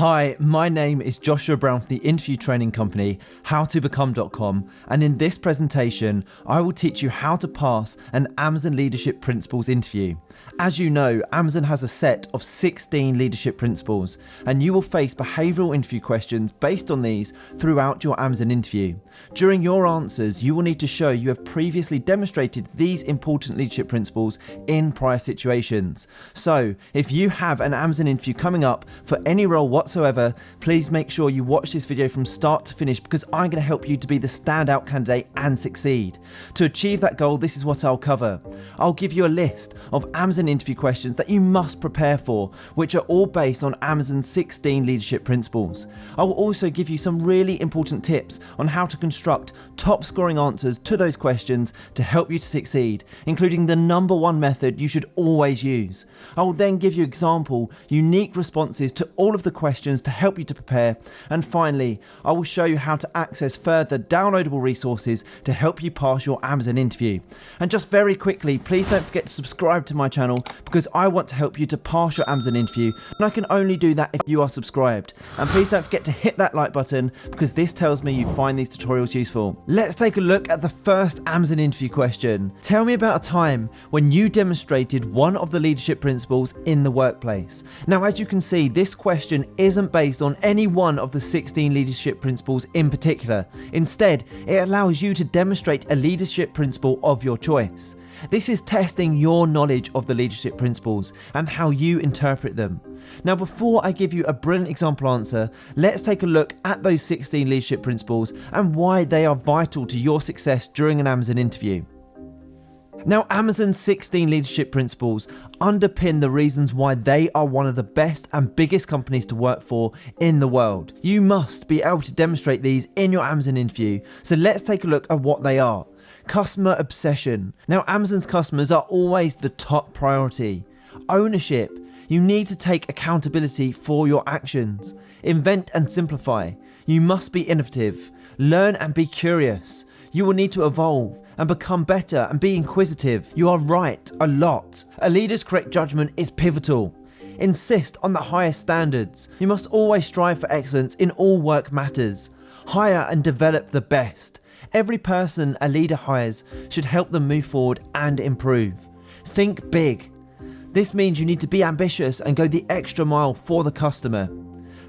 Hi, my name is Joshua Brown from the interview training company howtobecome.com, and in this presentation I will teach you how to pass an Amazon Leadership Principles interview. As you know, Amazon has a set of 16 leadership principles, and you will face behavioural interview questions based on these throughout your Amazon interview. During your answers, you will need to show you have previously demonstrated these important leadership principles in prior situations. So, if you have an Amazon interview coming up for any role whatsoever, please make sure you watch this video from start to finish, because I'm going to help you to be the standout candidate and succeed. To achieve that goal, this is what I'll cover. I'll give you a list of Amazon interview questions that you must prepare for, which are all based on Amazon's 16 leadership principles. I will also give you some really important tips on how to construct top scoring answers to those questions to help you to succeed, including the number one method you should always use. I will then give you example, unique responses to all of the questions to help you to prepare. And finally, I will show you how to access further downloadable resources to help you pass your Amazon interview. And just very quickly, please don't forget to subscribe to my channel, because I want to help you to pass your Amazon interview, and I can only do that if you are subscribed. And please don't forget to hit that like button, because this tells me you find these tutorials useful. Let's take a look at the first Amazon interview question. Tell me about a time when you demonstrated one of the leadership principles in the workplace. Now, as you can see, this question isn't based on any one of the 16 leadership principles in particular. Instead, it allows you to demonstrate a leadership principle of your choice. This is testing your knowledge of the leadership principles and how you interpret them. Now, before I give you a brilliant example answer, let's take a look at those 16 leadership principles and why they are vital to your success during an Amazon interview. Now, Amazon's 16 leadership principles underpin the reasons why they are one of the best and biggest companies to work for in the world. You must be able to demonstrate these in your Amazon interview, so let's take a look at what they are. Customer obsession. Now, Amazon's customers are always the top priority. Ownership. You need to take accountability for your actions. Invent and simplify. You must be innovative. Learn and be curious. You will need to evolve and become better and be inquisitive. You are right a lot. A leader's correct judgment is pivotal. Insist on the highest standards. You must always strive for excellence in all work matters. Hire and develop the best. Every person a leader hires should help them move forward and improve. Think big. This means you need to be ambitious and go the extra mile for the customer.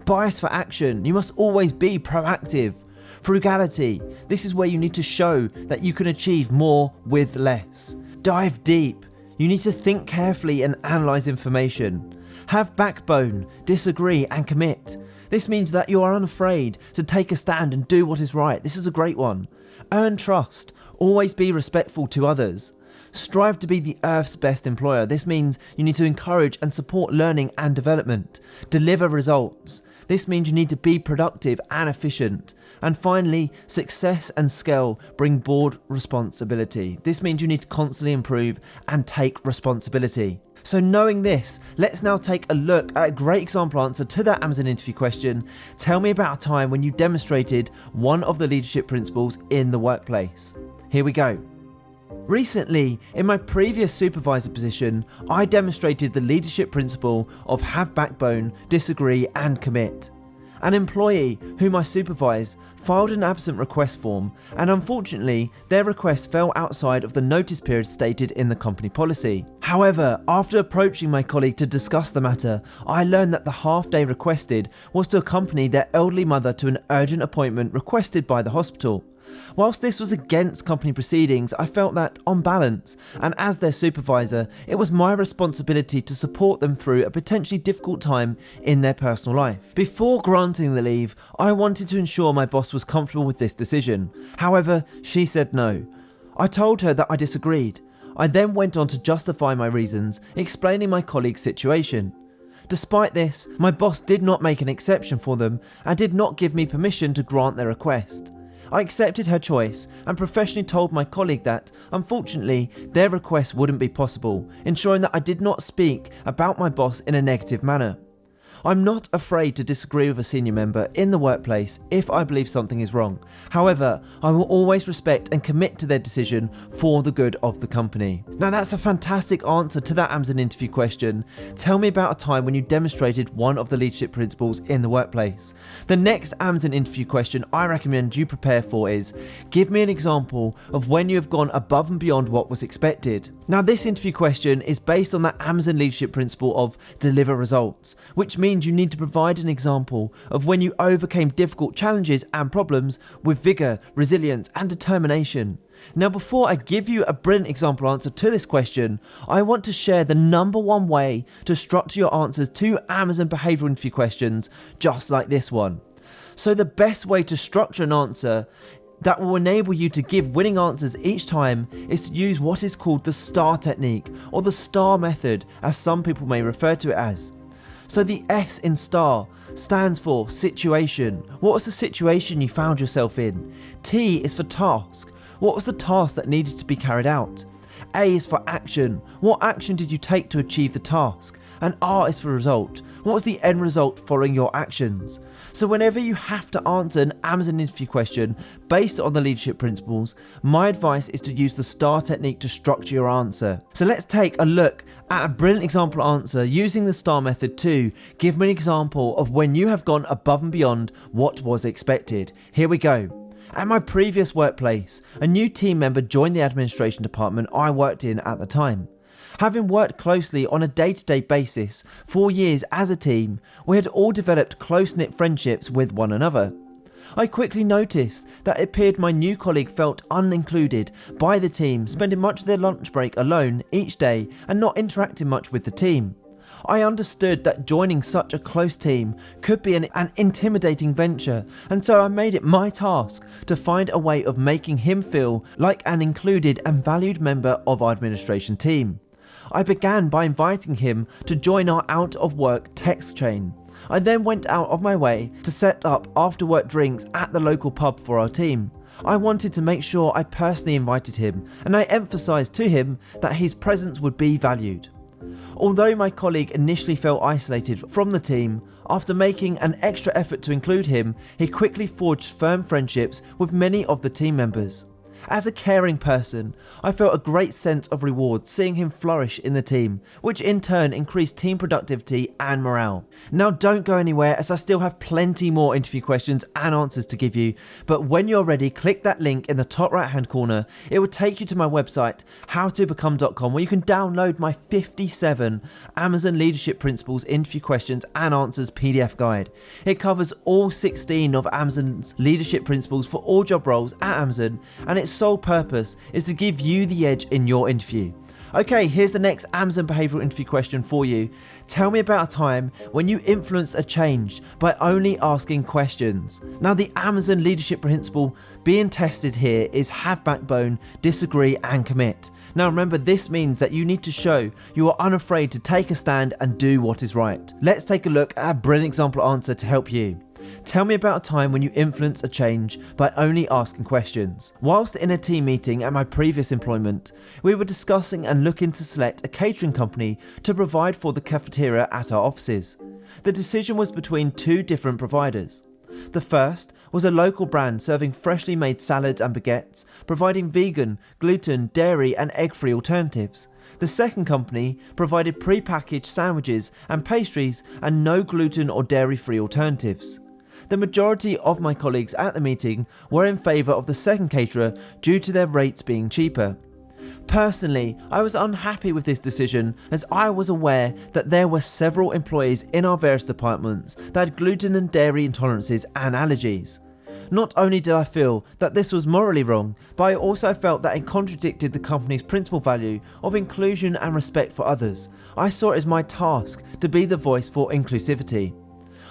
Bias for action. You must always be proactive. Frugality. This is where you need to show that you can achieve more with less. Dive deep. You need to think carefully and analyze information. Have backbone. Disagree and commit. This means that you are unafraid to take a stand and do what is right. This is a great one. Earn trust. Always be respectful to others. Strive to be the Earth's best employer. This means you need to encourage and support learning and development. Deliver results. This means you need to be productive and efficient. And finally, success and scale bring board responsibility. This means you need to constantly improve and take responsibility. So knowing this, let's now take a look at a great example answer to that Amazon interview question. Tell me about a time when you demonstrated one of the leadership principles in the workplace. Here we go. Recently, in my previous supervisor position, I demonstrated the leadership principle of have backbone, disagree and commit. An employee whom I supervised filed an absent request form, and unfortunately their request fell outside of the notice period stated in the company policy. However, after approaching my colleague to discuss the matter, I learned that the half day requested was to accompany their elderly mother to an urgent appointment requested by the hospital. Whilst this was against company proceedings, I felt that, on balance, and as their supervisor, it was my responsibility to support them through a potentially difficult time in their personal life. Before granting the leave, I wanted to ensure my boss was comfortable with this decision. However, she said no. I told her that I disagreed. I then went on to justify my reasons, explaining my colleague's situation. Despite this, my boss did not make an exception for them and did not give me permission to grant their request. I accepted her choice and professionally told my colleague that, unfortunately, their request wouldn't be possible, ensuring that I did not speak about my boss in a negative manner. I'm not afraid to disagree with a senior member in the workplace if I believe something is wrong. However, I will always respect and commit to their decision for the good of the company. Now that's a fantastic answer to that Amazon interview question. Tell me about a time when you demonstrated one of the leadership principles in the workplace. The next Amazon interview question I recommend you prepare for is, give me an example of when you have gone above and beyond what was expected. Now this interview question is based on that Amazon leadership principle of deliver results, which means you need to provide an example of when you overcame difficult challenges and problems with vigour, resilience and determination. Now before I give you a brilliant example answer to this question, I want to share the number one way to structure your answers to Amazon behavioural interview questions just like this one. So the best way to structure an answer that will enable you to give winning answers each time is to use what is called the STAR technique, or the STAR method as some people may refer to it as. So the S in STAR stands for situation. What was the situation you found yourself in? T is for task. What was the task that needed to be carried out? A is for action. What action did you take to achieve the task? And R is for result. What was the end result following your actions? So whenever you have to answer an Amazon interview question based on the leadership principles, my advice is to use the STAR technique to structure your answer. So let's take a look at a brilliant example answer using the STAR method to give me an example of when you have gone above and beyond what was expected. Here we go. At my previous workplace, a new team member joined the administration department I worked in at the time. Having worked closely on a day-to-day basis for years as a team, we had all developed close-knit friendships with one another. I quickly noticed that it appeared my new colleague felt unincluded by the team, spending much of their lunch break alone each day and not interacting much with the team. I understood that joining such a close team could be an intimidating venture, and so I made it my task to find a way of making him feel like an included and valued member of our administration team. I began by inviting him to join our out of work text chain. I then went out of my way to set up after work drinks at the local pub for our team. I wanted to make sure I personally invited him, and I emphasised to him that his presence would be valued. Although my colleague initially felt isolated from the team, after making an extra effort to include him, he quickly forged firm friendships with many of the team members. As a caring person, I felt a great sense of reward seeing him flourish in the team, which in turn increased team productivity and morale. Now don't go anywhere, as I still have plenty more interview questions and answers to give you, but when you're ready, click that link in the top right hand corner. It will take you to my website, howtobecome.com, where you can download my 57 Amazon Leadership Principles interview questions and answers PDF guide. It covers all 16 of Amazon's leadership principles for all job roles at Amazon, and its sole purpose is to give you the edge in your interview. Okay, here's the next Amazon behavioural interview question for you. Tell me about a time when you influenced a change by only asking questions. Now the Amazon leadership principle being tested here is have backbone, disagree and commit. Now remember, this means that you need to show you are unafraid to take a stand and do what is right. Let's take a look at a brilliant example answer to help you. Tell me about a time when you influenced a change by only asking questions. Whilst in a team meeting at my previous employment, we were discussing and looking to select a catering company to provide for the cafeteria at our offices. The decision was between two different providers. The first was a local brand serving freshly made salads and baguettes, providing vegan, gluten, dairy and egg-free alternatives. The second company provided pre-packaged sandwiches and pastries and no gluten or dairy-free alternatives. The majority of my colleagues at the meeting were in favour of the second caterer due to their rates being cheaper. Personally, I was unhappy with this decision, as I was aware that there were several employees in our various departments that had gluten and dairy intolerances and allergies. Not only did I feel that this was morally wrong, but I also felt that it contradicted the company's principal value of inclusion and respect for others. I saw it as my task to be the voice for inclusivity.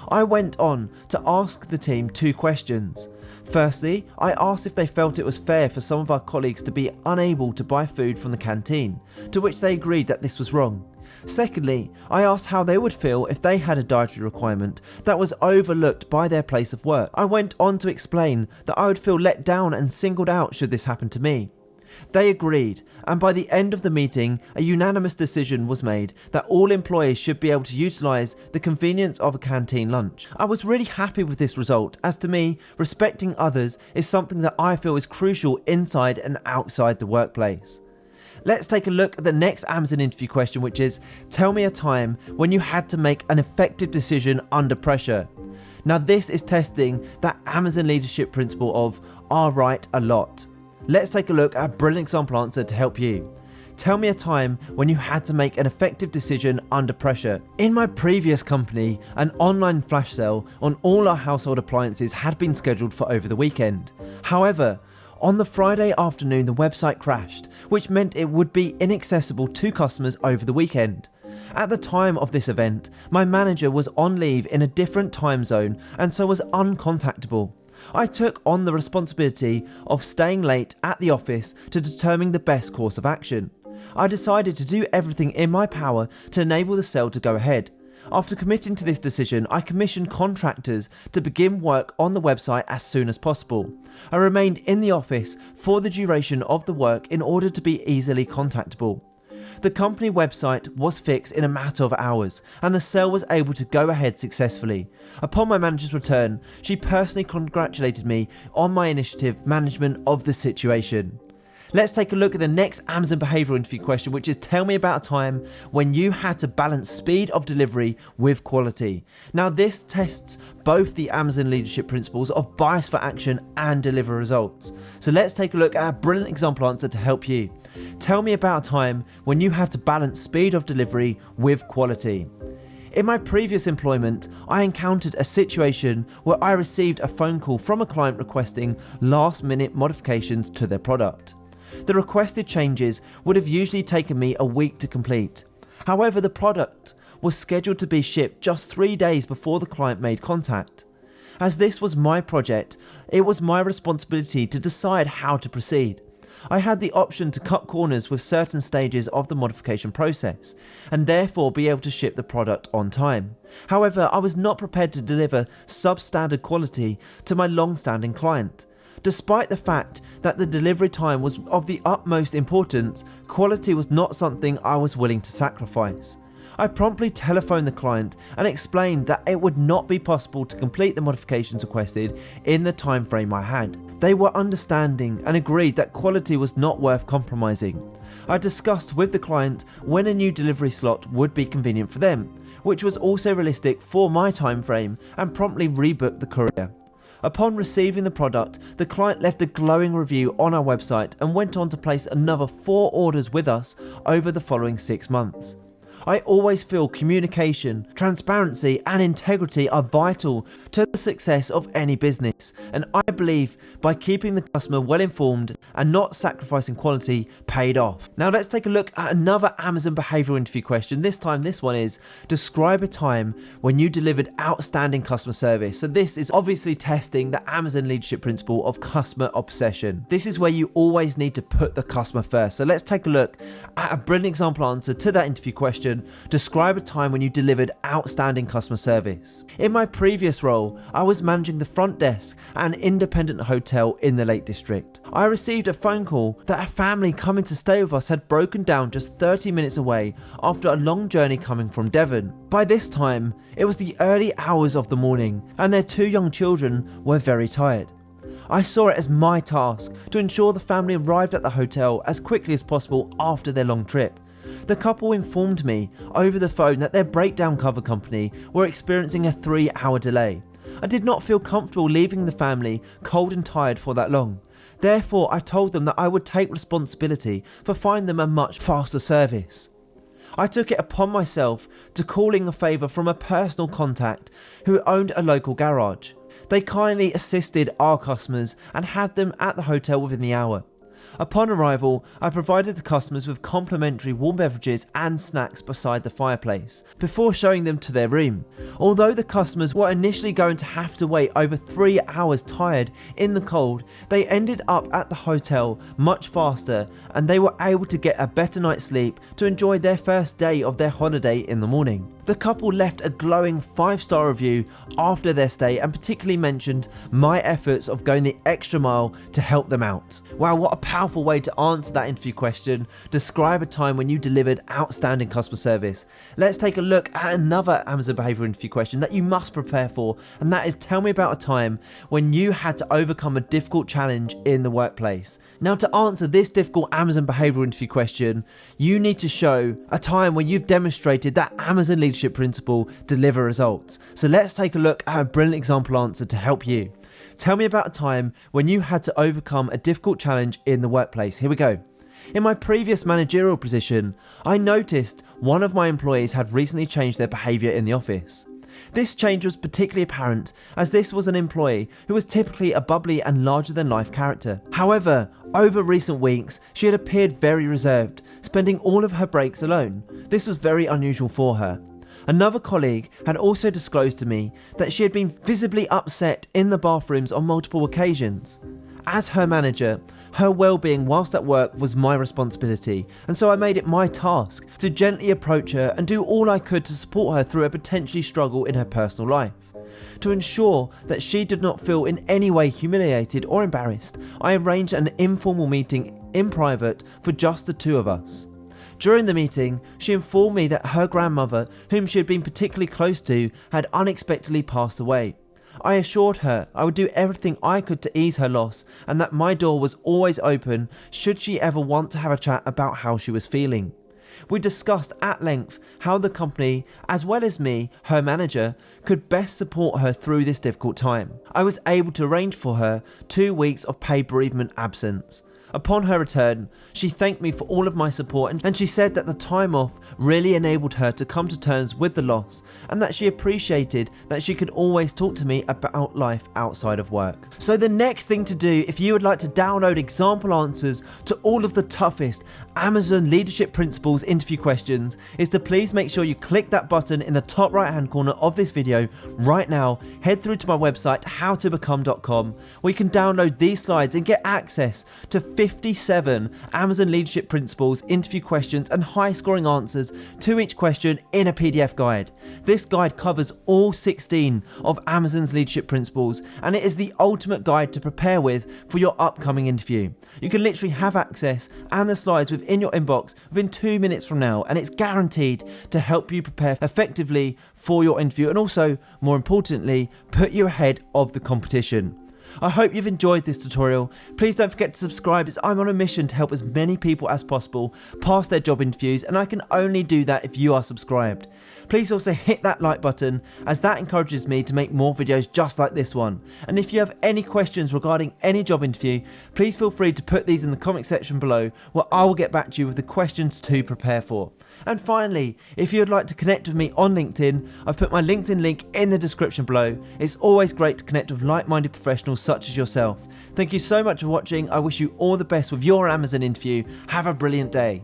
I went on to ask the team two questions. Firstly, I asked if they felt it was fair for some of our colleagues to be unable to buy food from the canteen, to which they agreed that this was wrong. Secondly, I asked how they would feel if they had a dietary requirement that was overlooked by their place of work. I went on to explain that I would feel let down and singled out should this happen to me. They agreed, and by the end of the meeting, a unanimous decision was made that all employees should be able to utilise the convenience of a canteen lunch. I was really happy with this result, as to me, respecting others is something that I feel is crucial inside and outside the workplace. Let's take a look at the next Amazon interview question, which is, tell me a time when you had to make an effective decision under pressure. Now this is testing that Amazon leadership principle of "are right a lot." Let's take a look at a brilliant example answer to help you. Tell me a time when you had to make an effective decision under pressure. In my previous company, an online flash sale on all our household appliances had been scheduled for over the weekend. However, on the Friday afternoon, the website crashed, which meant it would be inaccessible to customers over the weekend. At the time of this event, my manager was on leave in a different time zone and so was uncontactable. I took on the responsibility of staying late at the office to determine the best course of action. I decided to do everything in my power to enable the sale to go ahead. After committing to this decision, I commissioned contractors to begin work on the website as soon as possible. I remained in the office for the duration of the work in order to be easily contactable. The company website was fixed in a matter of hours, and the sale was able to go ahead successfully. Upon my manager's return, she personally congratulated me on my initiative management of the situation. Let's take a look at the next Amazon behavioural interview question, which is, tell me about a time when you had to balance speed of delivery with quality. Now this tests both the Amazon leadership principles of bias for action and deliver results. So let's take a look at a brilliant example answer to help you. Tell me about a time when you had to balance speed of delivery with quality. In my previous employment, I encountered a situation where I received a phone call from a client requesting last-minute modifications to their product. The requested changes would have usually taken me a week to complete. However, the product was scheduled to be shipped just 3 days before the client made contact. As this was my project, it was my responsibility to decide how to proceed. I had the option to cut corners with certain stages of the modification process, and therefore be able to ship the product on time. However, I was not prepared to deliver substandard quality to my long-standing client. Despite the fact that the delivery time was of the utmost importance, quality was not something I was willing to sacrifice. I promptly telephoned the client and explained that it would not be possible to complete the modifications requested in the time frame I had. They were understanding and agreed that quality was not worth compromising. I discussed with the client when a new delivery slot would be convenient for them, which was also realistic for my time frame, and promptly rebooked the courier. Upon receiving the product, the client left a glowing review on our website and went on to place another 4 orders with us over the following 6 months. I always feel communication, transparency and integrity are vital to the success of any business, and I believe by keeping the customer well informed and not sacrificing quality paid off. Now let's take a look at another Amazon behavioural interview question. This time this one is, describe a time when you delivered outstanding customer service. So this is obviously testing the Amazon leadership principle of customer obsession. This is where you always need to put the customer first. So let's take a look at a brilliant example answer to that interview question. Describe a time when you delivered outstanding customer service. In my previous role, I was managing the front desk at an independent hotel in the Lake District. I received a phone call that a family coming to stay with us had broken down just 30 minutes away after a long journey coming from Devon. By this time, it was the early hours of the morning and their 2 young children were very tired. I saw it as my task to ensure the family arrived at the hotel as quickly as possible after their long trip. The couple informed me over the phone that their breakdown cover company were experiencing a 3-hour delay. I did not feel comfortable leaving the family cold and tired for that long. Therefore, I told them that I would take responsibility for finding them a much faster service. I took it upon myself to call in a favour from a personal contact who owned a local garage. They kindly assisted our customers and had them at the hotel within the hour. Upon arrival, I provided the customers with complimentary warm beverages and snacks beside the fireplace, before showing them to their room. Although the customers were initially going to have to wait over 3 hours tired in the cold, they ended up at the hotel much faster and they were able to get a better night's sleep to enjoy their first day of their holiday in the morning. The couple left a glowing 5-star review after their stay and particularly mentioned my efforts of going the extra mile to help them out. Wow, what a powerful powerful way to answer that interview question. Describe a time when you delivered outstanding customer service. Let's take a look at another Amazon behavioural interview question that you must prepare for, and that is, tell me about a time when you had to overcome a difficult challenge in the workplace. Now, to answer this difficult Amazon behavioural interview question, you need to show a time where you've demonstrated that Amazon leadership principle deliver results. So let's take a look at a brilliant example answer to help you. Tell me about a time when you had to overcome a difficult challenge in the workplace. Here we go. In my previous managerial position, I noticed one of my employees had recently changed their behaviour in the office. This change was particularly apparent as this was an employee who was typically a bubbly and larger than life character. However, over recent weeks, she had appeared very reserved, spending all of her breaks alone. This was very unusual for her. Another colleague had also disclosed to me that she had been visibly upset in the bathrooms on multiple occasions. As her manager, her well-being whilst at work was my responsibility, and so I made it my task to gently approach her and do all I could to support her through a potentially struggle in her personal life. To ensure that she did not feel in any way humiliated or embarrassed, I arranged an informal meeting in private for just the two of us. During the meeting, she informed me that her grandmother, whom she had been particularly close to, had unexpectedly passed away. I assured her I would do everything I could to ease her loss and that my door was always open should she ever want to have a chat about how she was feeling. We discussed at length how the company, as well as me, her manager, could best support her through this difficult time. I was able to arrange for her 2 weeks of paid bereavement absence. Upon her return, she thanked me for all of my support and she said that the time off really enabled her to come to terms with the loss and that she appreciated that she could always talk to me about life outside of work. So the next thing to do, if you would like to download example answers to all of the toughest Amazon leadership principles interview questions, is to please make sure you click that button in the top right hand corner of this video right now. Head through to my website howtobecome.com where you can download these slides and get access to 57 Amazon leadership principles interview questions and high scoring answers to each question in a PDF guide. This guide covers all 16 of Amazon's leadership principles and it is the ultimate guide to prepare with for your upcoming interview. You can literally have access and the slides within your inbox within 2 minutes from now, and it's guaranteed to help you prepare effectively for your interview and also, more importantly, put you ahead of the competition. I hope you've enjoyed this tutorial. Please don't forget to subscribe as I'm on a mission to help as many people as possible pass their job interviews, and I can only do that if you are subscribed. Please also hit that like button as that encourages me to make more videos just like this one. And if you have any questions regarding any job interview, please feel free to put these in the comment section below where I will get back to you with the questions to prepare for. And finally, if you would like to connect with me on LinkedIn, I've put my LinkedIn link in the description below. It's always great to connect with like-minded professionals such as yourself. Thank you so much for watching. I wish you all the best with your Amazon interview. Have a brilliant day.